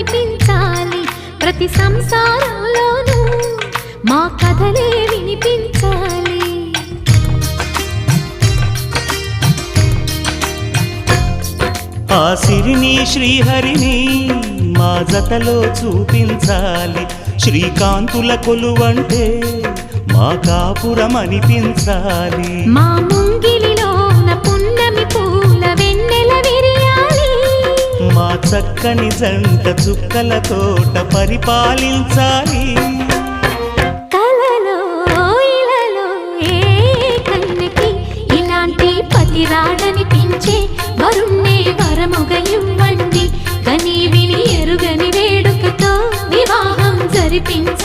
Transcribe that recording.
కనిపించాలి ప్రతి సంసారంలోనూ మా కథలే వినిపించాలి. ఆ సిరిని శ్రీహరిని మా జతలో చూపించాలి. శ్రీకాంతుల కొలువంటే మా కాపురం అనిపించాలి. మా ముంగిలిలోన పున్నమి పూల వెన్నెల విరియాలి. మా చక్కని జంట చుక్కల తోట పరిపాలించాలి. కలలో ఇలలో ఏ కన్నెకి ఇలాంటి పతి రాడనిపించే వరుణ్ణే వరముగా ఇవ్వండి. కని విని ఎరుగని వేడుకతో వివాహం జరిపించండి.